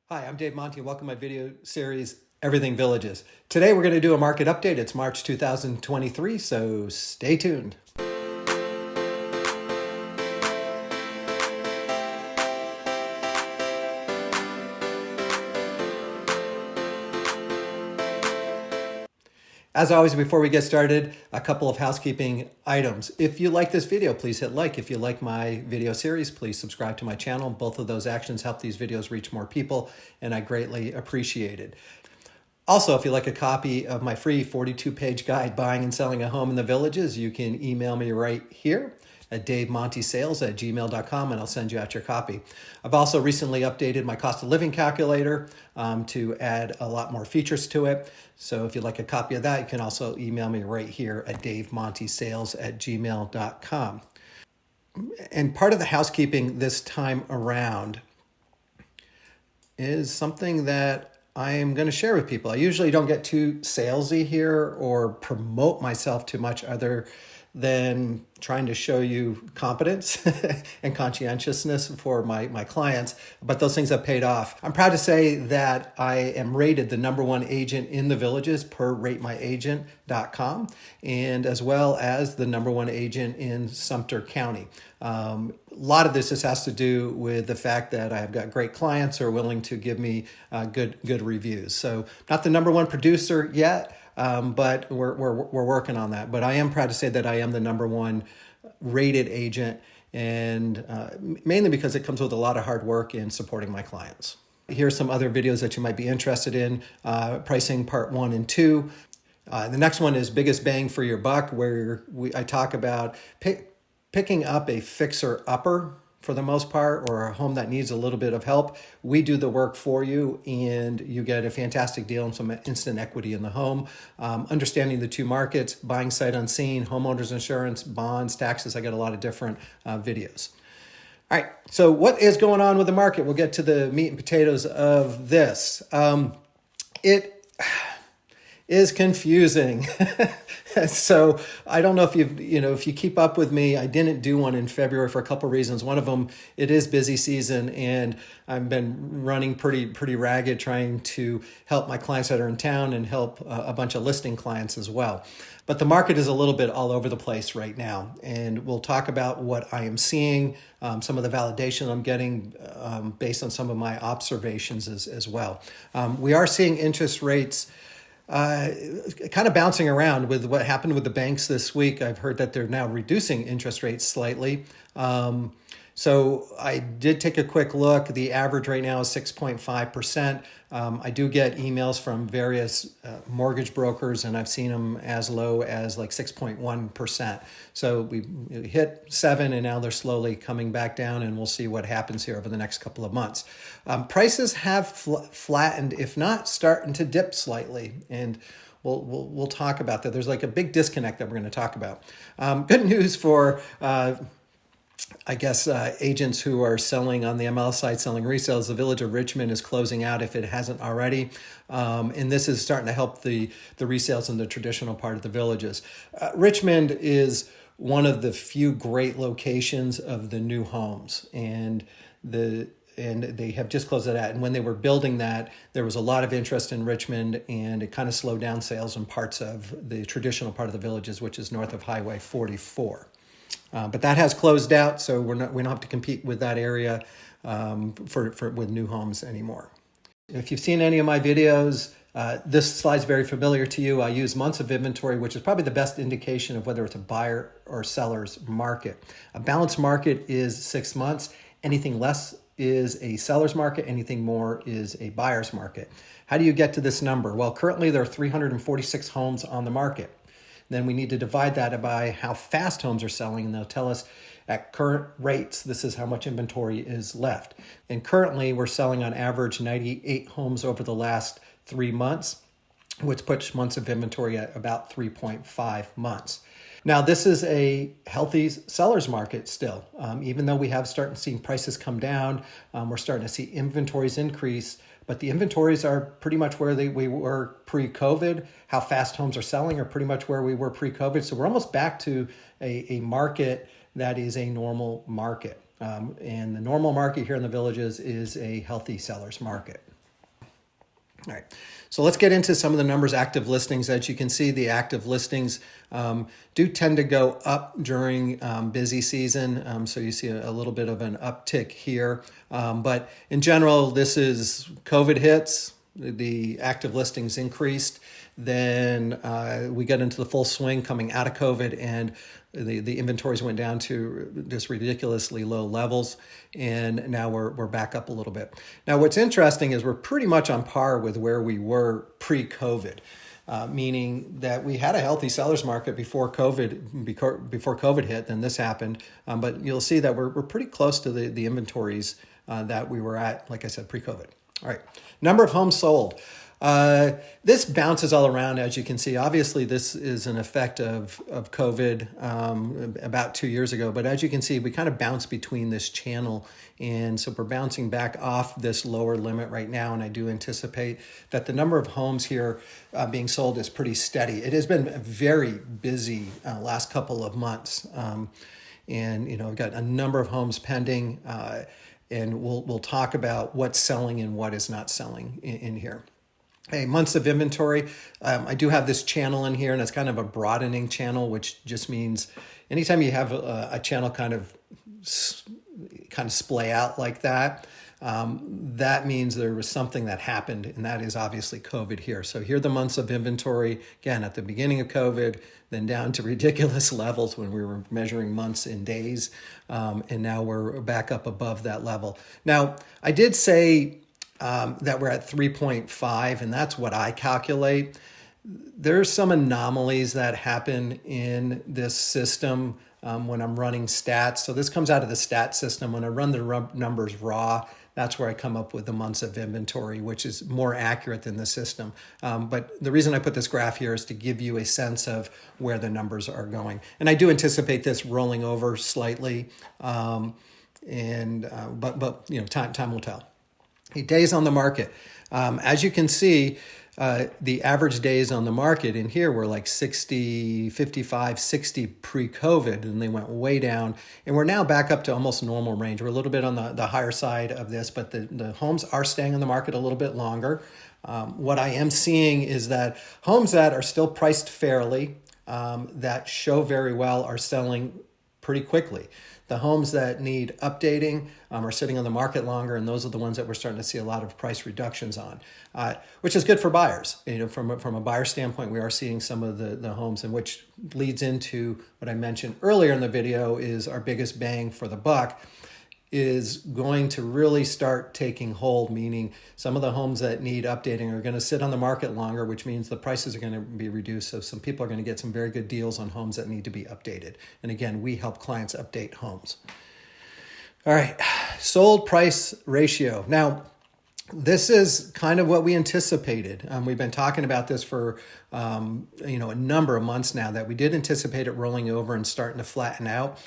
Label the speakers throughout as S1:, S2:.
S1: Hi, I'm Dave Monty. Welcome to my video series, Everything Villages. Today we're going to do a market update. It's March 2023, so stay tuned. As always, before we get started, a couple of housekeeping items. If you like this video, please hit like. If you like my video series, please subscribe to my channel. Both of those actions help these videos reach more people, and I greatly appreciate it. Also, if you'd like a copy of my free 42-page guide, Buying and Selling a Home in the Villages, you can email me right here at davemontysales@gmail.com, and I'll send you out your copy. I've also recently updated my cost of living calculator to add a lot more features to it. So if you'd like a copy of that, you can also email me right here at davemontysales@gmail.com. And part of the housekeeping this time around is something that I am going to share with people. I usually don't get too salesy here or promote myself too much other than trying to show you competence and conscientiousness for my clients, but those things have paid off. I'm proud to say that I am rated the #1 agent in the Villages per ratemyagent.com, and as well as the #1 agent in Sumter County. A lot of this just has to do with the fact that I've got great clients who are willing to give me good reviews. So not the #1 producer yet, but we're working on that. But I am proud to say that I am the #1 rated agent, and mainly because it comes with a lot of hard work in supporting my clients. Here's some other videos that you might be interested in, pricing part 1 and 2. The next one is biggest bang for your buck, where I talk about picking up a fixer-upper for the most part, or a home that needs a little bit of help. We do the work for you, and you get a fantastic deal and some instant equity in the home. Understanding the two markets, buying sight unseen, homeowners insurance, bonds, taxes. I got a lot of different videos. All right, so what is going on with the market? We'll get to the meat and potatoes of this. It is confusing. So I don't know if if you keep up with me. I didn't do one in February for a couple of reasons. One of them, it is busy season, and I've been running pretty ragged trying to help my clients that are in town and help a bunch of listing clients as well. But the market is a little bit all over the place right now, and we'll talk about what I am seeing, some of the validation I'm getting based on some of my observations as well. We are seeing interest rates kind of bouncing around with what happened with the banks this week. I've heard that they're now reducing interest rates slightly. So I did take a quick look. The average right now is 6.5%. I do get emails from various mortgage brokers, and I've seen them as low as like 6.1%. So we hit 7, and now they're slowly coming back down, and we'll see what happens here over the next couple of months. Prices have flattened, if not starting to dip slightly, and we'll talk about that. There's like a big disconnect that we're going to talk about. Good news for agents who are selling on the MLS side, selling resales. The Village of Richmond is closing out if it hasn't already. And this is starting to help the resales in the traditional part of the Villages. Richmond is one of the few great locations of the new homes, and they have just closed it out. And when they were building that, there was a lot of interest in Richmond, and it kind of slowed down sales in parts of the traditional part of the Villages, which is north of Highway 44. But that has closed out, so we don't have to compete with that area with new homes anymore. If you've seen any of my videos, this slide's very familiar to you. I use months of inventory, which is probably the best indication of whether it's a buyer or seller's market. A balanced market is 6 months. Anything less is a seller's market. Anything more is a buyer's market. How do you get to this number? Well, currently there are 346 homes on the market. Then we need to divide that by how fast homes are selling, and they'll tell us at current rates, this is how much inventory is left. And currently we're selling on average 98 homes over the last 3 months, which puts months of inventory at about 3.5 months. Now, this is a healthy seller's market still. Even though we have started seeing prices come down, we're starting to see inventories increase, but the inventories are pretty much where we were pre-COVID. How fast homes are selling are pretty much where we were pre-COVID. So we're almost back to a market that is a normal market. And the normal market here in the Villages is a healthy seller's market. All right, so let's get into some of the numbers. Active listings. As you can see, the active listings do tend to go up during busy season. So you see a little bit of an uptick here. But in general, this is COVID hits, the active listings increased. Then we got into the full swing coming out of COVID, and the inventories went down to just ridiculously low levels, and now we're back up a little bit. Now, what's interesting is we're pretty much on par with where we were pre-COVID, meaning that we had a healthy seller's market before COVID hit. Then this happened, but you'll see that we're pretty close to the inventories that we were at, like I said, pre-COVID. All right, number of homes sold. This bounces all around, as you can see. Obviously, this is an effect of COVID about 2 years ago. But as you can see, we kind of bounce between this channel. And so we're bouncing back off this lower limit right now. And I do anticipate that the number of homes here being sold is pretty steady. It has been very busy last couple of months. And, you know, we've got a number of homes pending. And we'll talk about what's selling and what is not selling in here. Hey, months of inventory. I do have this channel in here, and it's kind of a broadening channel, which just means anytime you have a channel kind of splay out like that, that means there was something that happened, and that is obviously COVID here. So here are the months of inventory, again, at the beginning of COVID, then down to ridiculous levels when we were measuring months in days, and now we're back up above that level. Now, I did say that we're at 3.5, and that's what I calculate. There's some anomalies that happen in this system when I'm running stats. So this comes out of the stat system. When I run the numbers raw, that's where I come up with the months of inventory, which is more accurate than the system. But the reason I put this graph here is to give you a sense of where the numbers are going. And I do anticipate this rolling over slightly, but you know, time will tell. Days on the market. As you can see, the average days on the market in here were like 60, 55, 60 pre-COVID, and they went way down. And we're now back up to almost normal range. We're a little bit on the higher side of this, but the homes are staying on the market a little bit longer. What I am seeing is that homes that are still priced fairly, that show very well, are selling pretty quickly. The homes that need updating are sitting on the market longer, and those are the ones that we're starting to see a lot of price reductions on, which is good for buyers. You know, from a buyer standpoint, we are seeing some of the homes, and which leads into what I mentioned earlier in the video is our biggest bang for the buck is going to really start taking hold, meaning some of the homes that need updating are going to sit on the market longer, which means the prices are going to be reduced. So some people are going to get some very good deals on homes that need to be updated. And again, we help clients update homes. All right, sold price ratio. Now, this is kind of what we anticipated. We've been talking about this for a number of months now, that we did anticipate it rolling over and starting to flatten out.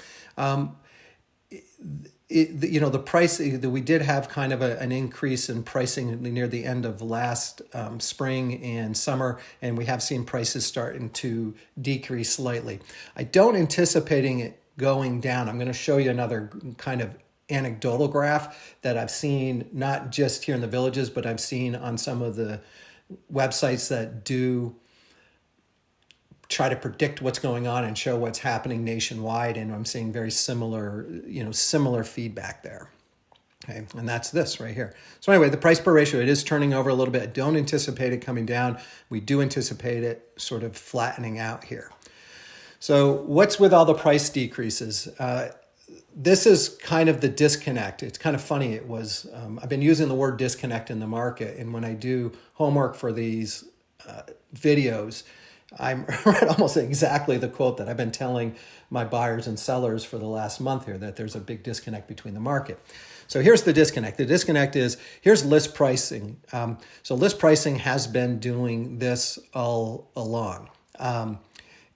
S1: The price, we did have kind of an increase in pricing near the end of last spring and summer, and we have seen prices starting to decrease slightly. I don't anticipating it going down. I'm going to show you another kind of anecdotal graph that I've seen, not just here in the villages, but I've seen on some of the websites that do try to predict what's going on and show what's happening nationwide. And I'm seeing very similar feedback there. Okay, and that's this right here. So anyway, the price per ratio, it is turning over a little bit. I don't anticipate it coming down. We do anticipate it sort of flattening out here. So what's with all the price decreases? This is kind of the disconnect. It's kind of funny. It was, I've been using the word disconnect in the market. And when I do homework for these videos, I'm almost exactly the quote that I've been telling my buyers and sellers for the last month here, that there's a big disconnect between the market. So here's the disconnect. The disconnect is, here's list pricing. So list pricing has been doing this all along.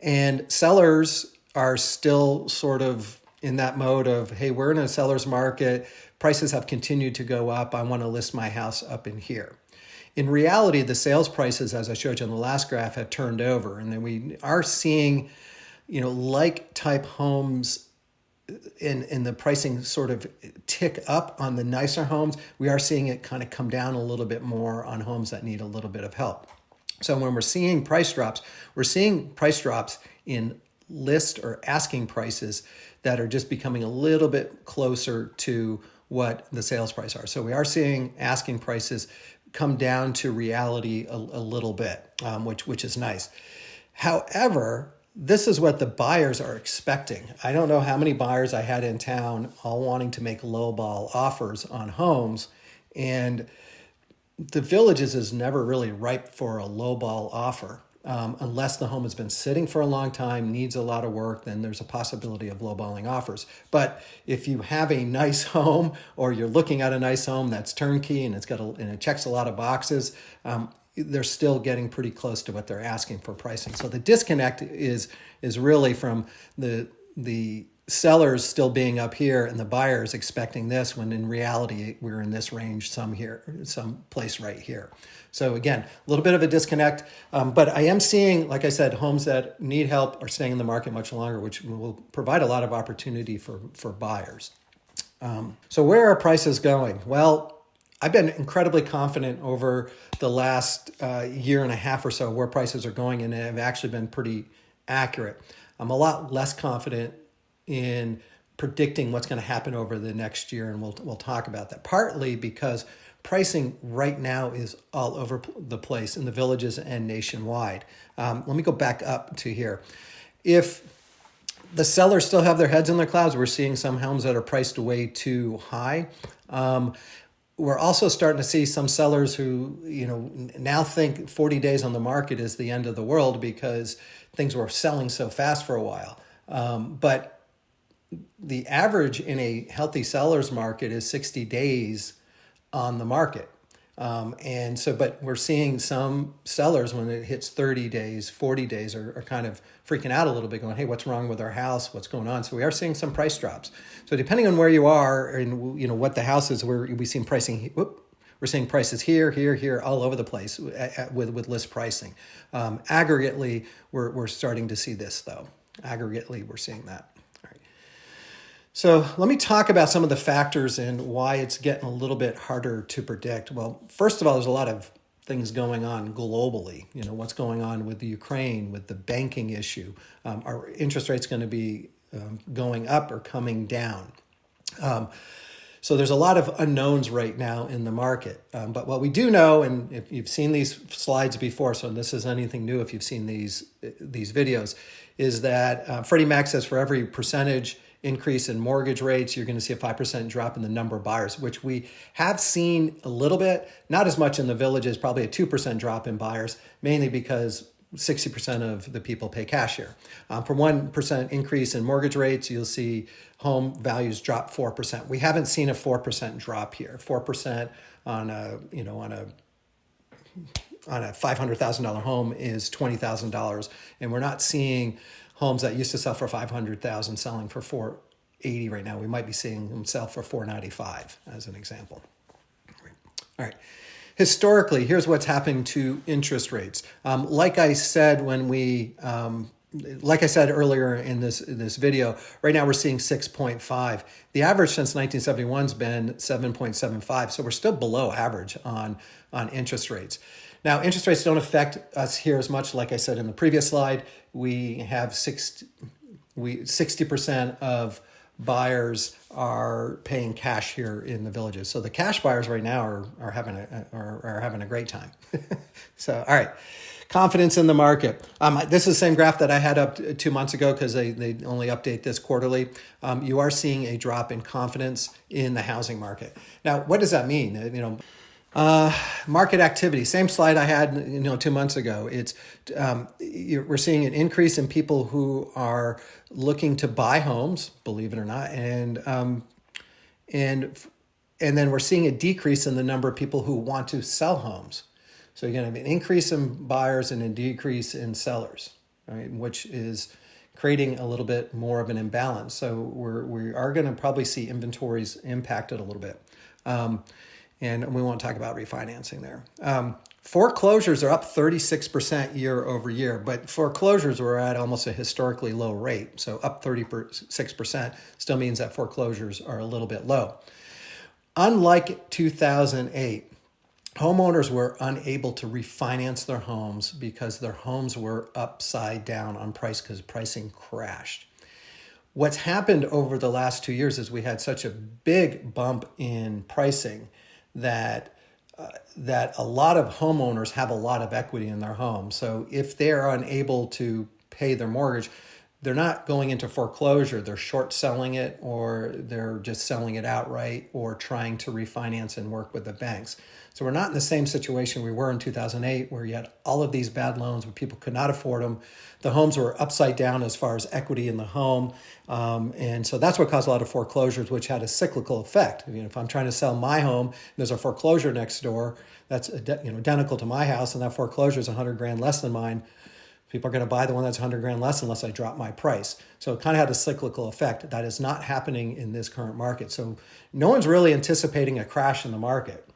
S1: And sellers are still sort of in that mode of, hey, we're in a seller's market. Prices have continued to go up. I want to list my house up in here. In reality, the sales prices, as I showed you on the last graph, have turned over. And then we are seeing, like type homes in the pricing sort of tick up on the nicer homes, we are seeing it kind of come down a little bit more on homes that need a little bit of help. So when we're seeing price drops, we're seeing price drops in list or asking prices that are just becoming a little bit closer to what the sales price are. So we are seeing asking prices come down to reality a little bit, which is nice. However, this is what the buyers are expecting. I don't know how many buyers I had in town all wanting to make lowball offers on homes, and the Villages is never really ripe for a lowball offer. Unless the home has been sitting for a long time, needs a lot of work, then there's a possibility of lowballing offers. But if you have a nice home, or you're looking at a nice home that's turnkey and it checks a lot of boxes, they're still getting pretty close to what they're asking for pricing. So the disconnect is really from the sellers still being up here and the buyers expecting this, when in reality we're in this range some place right here. So again, a little bit of a disconnect, but I am seeing, like I said, homes that need help are staying in the market much longer, which will provide a lot of opportunity for buyers. So where are prices going? Well, I've been incredibly confident over the last year and a half or so where prices are going, and have actually been pretty accurate. I'm a lot less confident in predicting what's going to happen over the next year, and we'll talk about that. Partly because pricing right now is all over the place in the Villages and nationwide. Let me go back up to here. If the sellers still have their heads in their clouds, we're seeing some homes that are priced way too high. We're also starting to see some sellers who, now think 40 days on the market is the end of the world because things were selling so fast for a while. But the average in a healthy seller's market is 60 days on the market. But we're seeing some sellers, when it hits 30 days, 40 days, are kind of freaking out a little bit, going, hey, what's wrong with our house? What's going on? So we are seeing some price drops. So depending on where you are and what the house is, we're seeing pricing. We're seeing prices here, all over the place with list pricing. Aggregately, we're starting to see this, though. Aggregately, we're seeing that. So let me talk about some of the factors and why it's getting a little bit harder to predict. Well, first of all, there's a lot of things going on globally. What's going on with the Ukraine, with the banking issue. Are interest rates going to be going up or coming down? So there's a lot of unknowns right now in the market. But what we do know, and if you've seen these slides before, so this is anything new if you've seen these videos, is that Freddie Mac says for every percentage increase in mortgage rates, you're going to see a 5% drop in the number of buyers, which we have seen a little bit, not as much in the Villages, probably a 2% drop in buyers, mainly because 60% of the people pay cash here. For 1% increase in mortgage rates, you'll see home values drop 4%. We haven't seen a 4% drop here. 4% on a $500,000 home is $20,000, and we're not seeing homes that used to sell for $500,000 selling for $480 right now. We might be seeing them sell for $495 as an example. All right. Historically, here's what's happening to interest rates. Like I said earlier in this video, right now we're seeing 6.5. The average since 1971 has been 7.75. So we're still below average on interest rates. Now, interest rates don't affect us here as much. Like I said in the previous slide, we have 60% of buyers are paying cash here in the Villages. So the cash buyers right now are having a great time. So, all right. Confidence in the market. This is the same graph that I had up 2 months ago because they only update this quarterly. You are seeing a drop in confidence in the housing market. Now, what does that mean? Market activity, same slide I had 2 months ago. We're seeing an increase in people who are looking to buy homes, believe it or not, and then we're seeing a decrease in the number of people who want to sell homes. So you're going to have an increase in buyers and a decrease in sellers, right? Which is creating a little bit more of an imbalance. So we are going to probably see inventories impacted a little bit. and we won't talk about refinancing there. Foreclosures are up 36% year over year, but foreclosures were at almost a historically low rate. So up 36% still means that foreclosures are a little bit low. Unlike 2008, homeowners were unable to refinance their homes because their homes were upside down on price because pricing crashed. What's happened over the last 2 years is we had such a big bump in pricing that a lot of homeowners have a lot of equity in their home. So if they're unable to pay their mortgage, they're not going into foreclosure. They're short selling it, or they're just selling it outright, or trying to refinance and work with the banks. So we're not in the same situation we were in 2008, where you had all of these bad loans where people could not afford them. The homes were upside down as far as equity in the home. And so that's what caused a lot of foreclosures, which had a cyclical effect. If I'm trying to sell my home, there's a foreclosure next door that's identical to my house, and that foreclosure is $100,000 less than mine. People are going to buy the one that's $100,000 less unless I drop my price. So it kind of had a cyclical effect. That is not happening in this current market. So no one's really anticipating a crash in the market.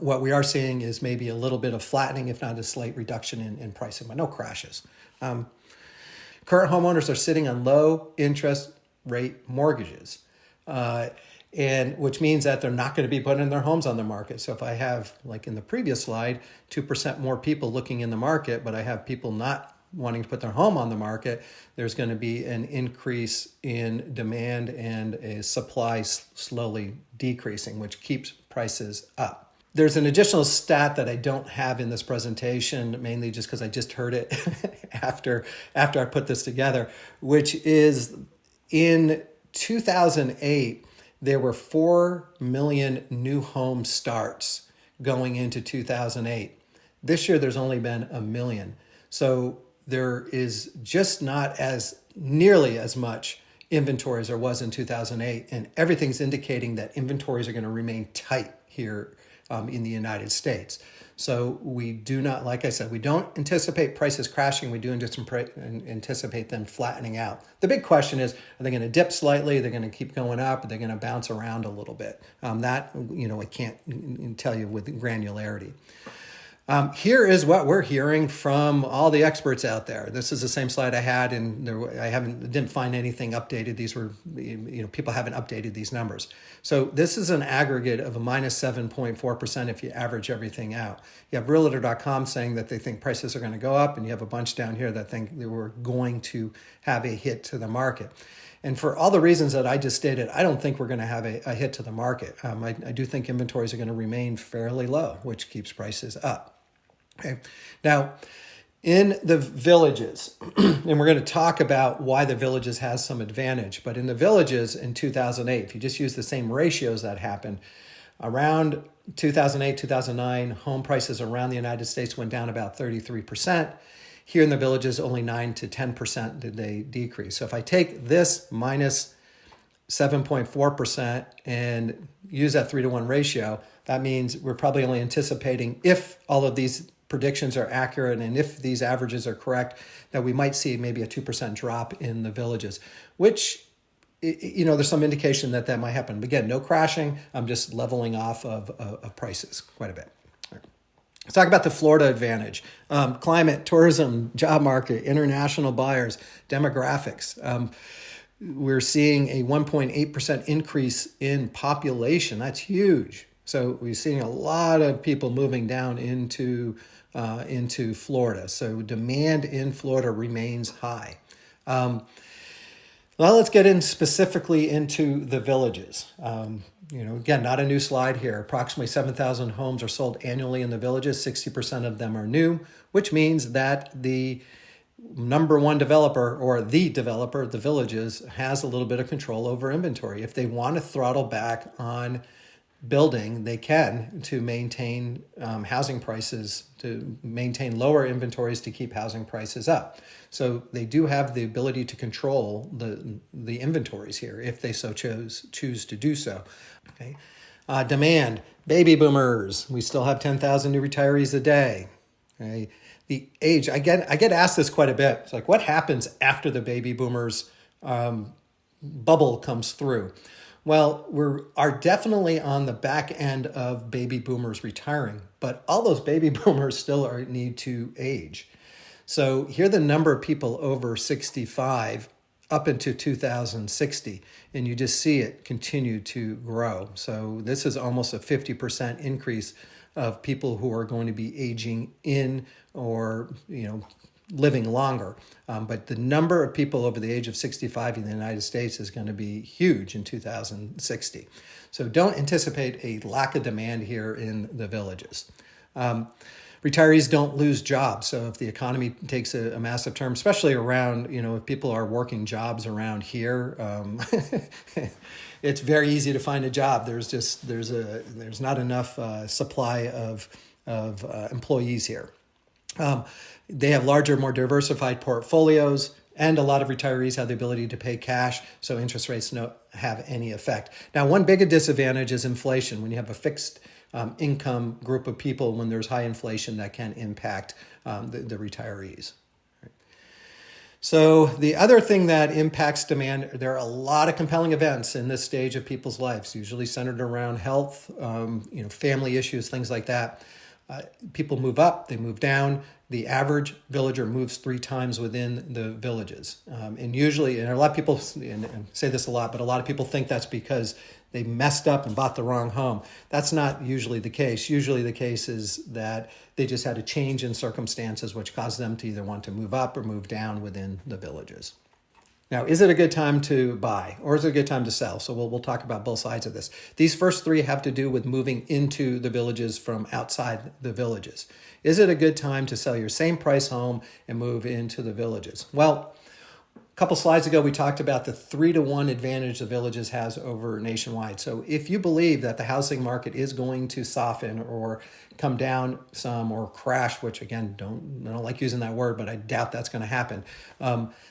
S1: What we are seeing is maybe a little bit of flattening, if not a slight reduction in pricing, but no crashes. Current homeowners are sitting on low interest rate mortgages, and which means that they're not going to be putting their homes on the market. So if I have, like in the previous slide, 2% more people looking in the market, but I have people not wanting to put their home on the market, there's going to be an increase in demand and a supply slowly decreasing, which keeps prices up. There's an additional stat that I don't have in this presentation, mainly just because I just heard it after I put this together, which is in 2008, there were 4 million new home starts going into 2008. This year, there's only been 1 million. So there is just not as nearly as much inventory as there was in 2008. And everything's indicating that inventories are going to remain tight here in the United States. So we do not, like I said, we don't anticipate prices crashing. We do anticipate them flattening out. The big question is, are they going to dip slightly? They're going to keep going up? Are they going to bounce around a little bit? That, I can't tell you with granularity. Here is what we're hearing from all the experts out there. This is the same slide I had, and didn't find anything updated. These were, people haven't updated these numbers. So this is an aggregate of a minus 7.4% if you average everything out. You have Realtor.com saying that they think prices are going to go up, and you have a bunch down here that think that we're going to have a hit to the market. And for all the reasons that I just stated, I don't think we're going to have a hit to the market. I do think inventories are going to remain fairly low, which keeps prices up. Okay. Now, in the villages, and we're going to talk about why the villages has some advantage, but in the villages in 2008, if you just use the same ratios that happened, around 2008, 2009, home prices around the United States went down about 33%. Here in the villages, only 9 to 10% did they decrease. So if I take this minus 7.4% and use that 3-to-1 ratio, that means we're probably only anticipating, if all of these predictions are accurate and if these averages are correct, that we might see maybe a 2% drop in the villages, which, there's some indication that might happen. But again, no crashing. I'm just leveling off of prices quite a bit. Let's talk about the Florida advantage. Climate, tourism, job market, international buyers, demographics. We're seeing a 1.8% increase in population. That's huge. So we're seeing a lot of people moving down into Florida. So demand in Florida remains high. Well, let's get in specifically into the villages. Again, not a new slide here. Approximately 7,000 homes are sold annually in the villages. 60% of them are new, which means that the number one developer, or the developer of the villages, has a little bit of control over inventory. If they want to throttle back on building, they can, to maintain housing prices, to maintain lower inventories, to keep housing prices up. So they do have the ability to control the inventories here if they so choose to do so. Okay, demand, baby boomers. We still have 10,000 new retirees a day. Okay, the age, I get asked this quite a bit. It's like, what happens after the baby boomers bubble comes through? Well, are definitely on the back end of baby boomers retiring, but all those baby boomers still need to age. So here the number of people over 65 up into 2060, and you just see it continue to grow. So this is almost a 50% increase of people who are going to be aging in or, living longer. But the number of people over the age of 65 in the United States is going to be huge in 2060. So don't anticipate a lack of demand here in the villages. Retirees don't lose jobs. So if the economy takes a massive turn, especially around, if people are working jobs around here, it's very easy to find a job. There's not enough supply of employees here. They have larger, more diversified portfolios, and a lot of retirees have the ability to pay cash, so interest rates don't have any effect. Now, one big disadvantage is inflation. When you have a fixed income group of people, when there's high inflation, that can impact the retirees. So the other thing that impacts demand, there are a lot of compelling events in this stage of people's lives, usually centered around health, family issues, things like that. People move up, they move down. The average villager moves 3 times within the villages. And usually, and a lot of people and say this a lot, but a lot of people think that's because they messed up and bought the wrong home. That's not usually the case. Usually the case is that they just had a change in circumstances which caused them to either want to move up or move down within the villages. Now, is it a good time to buy or is it a good time to sell? So we'll talk about both sides of this. These first 3 have to do with moving into the villages from outside the villages. Is it a good time to sell your same price home and move into the villages? Well, a couple slides ago, we talked about the 3-to-1 advantage the villages has over nationwide. So if you believe that the housing market is going to soften or come down some or crash, which again, I don't like using that word, but I doubt that's going to happen,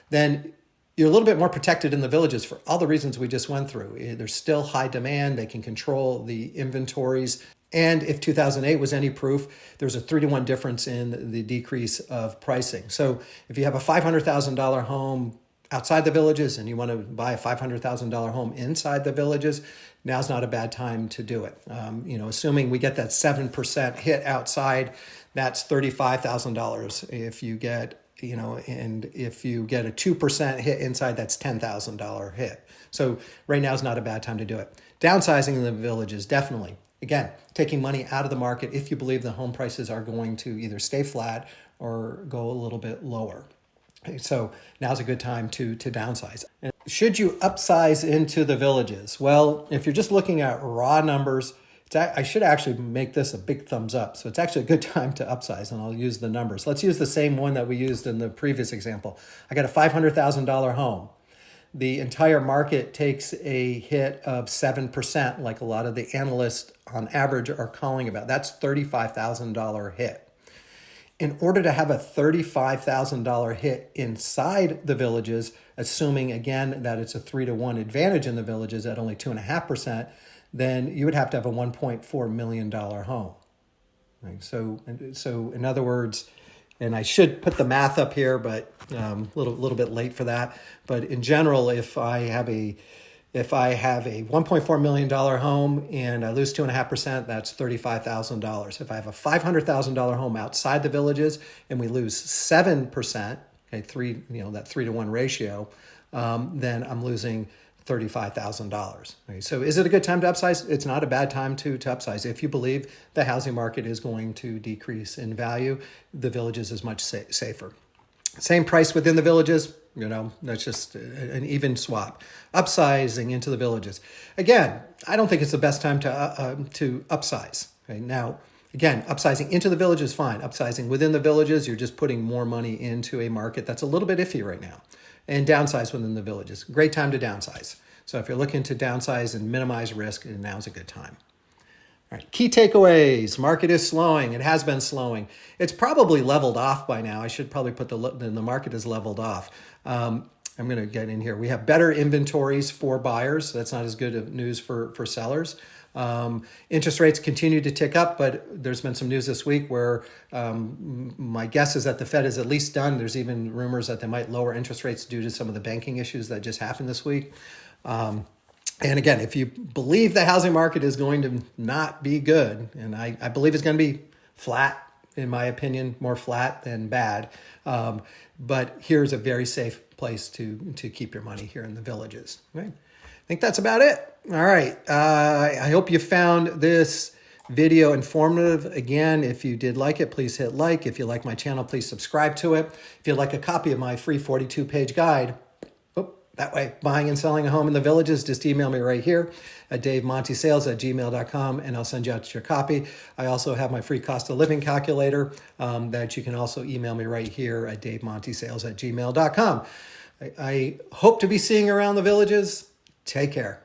S1: then you're a little bit more protected in the villages for all the reasons we just went through. There's still high demand. They can control the inventories. And if 2008 was any proof, there's a 3-to-1 difference in the decrease of pricing. So if you have a $500,000 home outside the villages and you want to buy a $500,000 home inside the villages, now's not a bad time to do it. Assuming we get that 7% hit outside, that's $35,000. If you get and if you get a 2% hit inside, that's $10,000 hit. So right now is not a bad time to do it. Downsizing in the villages, definitely. Again, taking money out of the market if you believe the home prices are going to either stay flat or go a little bit lower. Okay, so now's a good time to downsize. And should you upsize into the villages? Well, if you're just looking at raw numbers, I should actually make this a big thumbs up. So it's actually a good time to upsize, and I'll use the numbers. Let's use the same one that we used in the previous example. I got a $500,000 home. The entire market takes a hit of 7%, like a lot of the analysts on average are calling about. That's $35,000 hit. In order to have a $35,000 hit inside the villages, assuming again that it's a 3-to-1 advantage in the villages at only 2.5%, then you would have to have a $1.4 million home. Right? So in other words, and I should put the math up here, but a little bit late for that. But in general, if I have a $1.4 million home and I lose 2.5%, that's $35,000. If I have a $500,000 home outside the villages and we lose 7%, okay, that 3-to-1 ratio, then I'm losing $35,000. Right? So is it a good time to upsize? It's not a bad time to upsize. If you believe the housing market is going to decrease in value, the villages is much safer. Same price within the villages, that's just an even swap. Upsizing into the villages. Again, I don't think it's the best time to upsize. Okay? Now, again, upsizing into the village is fine. Upsizing within the villages, you're just putting more money into a market that's a little bit iffy right now. And downsize within the villages. Great time to downsize. So if you're looking to downsize and minimize risk, now's a good time. All right, key takeaways. Market is slowing. It has been slowing. It's probably leveled off by now. I should probably put the market is leveled off. I'm going to get in here. We have better inventories for buyers. So that's not as good of news for sellers. Interest rates continue to tick up, but there's been some news this week where my guess is that the Fed is at least done. There's even rumors that they might lower interest rates due to some of the banking issues that just happened this week. And again, if you believe the housing market is going to not be good, and I believe it's going to be flat, in my opinion, more flat than bad. But here's a very safe place to keep your money here in the Villages. Right? I think that's about it. All right. I hope you found this video informative. Again, if you did like it, please hit like. If you like my channel, please subscribe to it. If you'd like a copy of my free 42-page guide, that way, buying and selling a home in the Villages, just email me right here at davemontysales@gmail.com, and I'll send you out your copy. I also have my free cost of living calculator that you can also email me right here at davemontysales@gmail.com. I hope to be seeing you around the Villages. Take care.